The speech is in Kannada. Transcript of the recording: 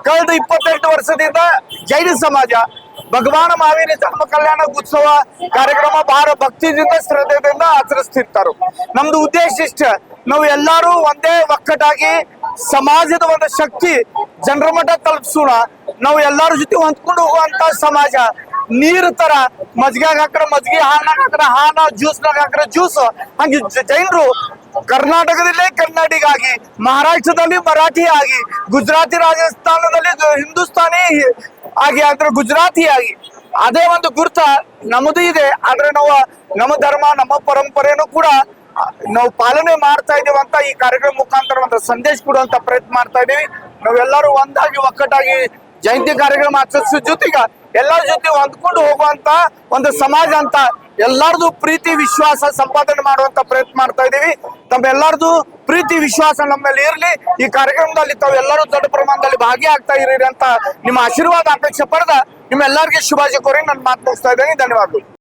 ಕಳೆದ 28 ವರ್ಷದಿಂದ ಜೈನ ಸಮಾಜ ಭಗವಾನ ಮಹಾವೀರ ಜನ್ಮ ಕಲ್ಯಾಣ ಉತ್ಸವ ಕಾರ್ಯಕ್ರಮ ಬಹಳ ಭಕ್ತಿಯಿಂದ ಶ್ರದ್ಧೆಯಿಂದ ಆಚರಿಸ್ತಿರ್ತಾರ. ನಮ್ದು ಉದ್ದೇಶ ಇಷ್ಟ, ನಾವು ಎಲ್ಲಾರು ಒಂದೇ ಒಕ್ಕಟಾಗಿ ಸಮಾಜದ ಒಂದು ಶಕ್ತಿ ಜನರ ಮಟ್ಟ ತಲುಪಿಸೋಣ. ನಾವು ಎಲ್ಲಾರ ಜೊತೆ ಹೊಂದ್ಕೊಂಡು ಹೋಗುವಂತ ಸಮಾಜ. ನೀರು ತರ ಮಜ್ಜಿಗೆಗೆ ಹಾಕ್ರ ಮಜ್ಜಿಗೆ, ಹಾಲ್ನಾಗ ಹಾಕ್ರ ಹಾಲ, ಜ್ಯೂಸ್ನಾಗ ಹಾಕ್ರ ಜ್ಯೂಸ್. ಹಂಗೆ ಜೈನರು ಕರ್ನಾಟಕದಲ್ಲೇ ಕನ್ನಡಿಗ ಆಗಿ, ಮಹಾರಾಷ್ಟ್ರದಲ್ಲಿ ಮರಾಠಿ ಆಗಿ, ಗುಜರಾತಿ ರಾಜಸ್ಥಾನದಲ್ಲಿ ಹಿಂದೂಸ್ತಾನಿ ಆಗಿ, ಅಂದ್ರೆ ಗುಜರಾತಿ ಆಗಿ ಅದೇ ಒಂದು ಗುರುತ ನಮ್ಮದು ಇದೆ. ಆದ್ರೆ ನಾವು ನಮ್ಮ ಧರ್ಮ ನಮ್ಮ ಪರಂಪರೆನೂ ಕೂಡ ನಾವು ಪಾಲನೆ ಮಾಡ್ತಾ ಇದೀವಿ ಅಂತ ಈ ಕಾರ್ಯಕ್ರಮ ಮುಖಾಂತರ ಒಂದು ಸಂದೇಶ ಕೊಡುವಂತ ಪ್ರಯತ್ನ ಮಾಡ್ತಾ ಇದೀವಿ. ನಾವೆಲ್ಲರೂ ಒಂದಾಗಿ ಒಕ್ಕಟ್ಟಾಗಿ ಜಯಂತಿ ಕಾರ್ಯಕ್ರಮ ಆಚರಿಸೋ ಜೊತೆಗೆ ಎಲ್ಲರ ಜೊತೆ ಹೊಂದ್ಕೊಂಡು ಹೋಗುವಂತ ಒಂದು ಸಮಾಜ ಅಂತ ಎಲ್ಲರದು ಪ್ರೀತಿ ವಿಶ್ವಾಸ ಸಂಪಾದನೆ ಮಾಡುವಂತ ಪ್ರಯತ್ನ ಮಾಡ್ತಾ ಇದೀವಿ. ತಮ್ಮೆಲ್ಲರದು ಪ್ರೀತಿ ವಿಶ್ವಾಸ ನಮ್ಮಲ್ಲಿ ಇರಲಿ. ಈ ಕಾರ್ಯಕ್ರಮದಲ್ಲಿ ತಾವೆಲ್ಲರೂ ದೊಡ್ಡ ಪ್ರಮಾಣದಲ್ಲಿ ಭಾಗಿಯಾಗ್ತಾ ಇರೀರಿ ಅಂತ ನಿಮ್ಮ ಆಶೀರ್ವಾದ ಅಪೇಕ್ಷೆ ಪಡೆದ ನಿಮ್ಮೆಲ್ಲರಿಗೆ ಶುಭಾಶಯ ಕೋರಿ ನನ್ನ ಮಾತು ಮುಗಿಸ್ತಾ ಇದ್ದೇನೆ. ಧನ್ಯವಾದಗಳು.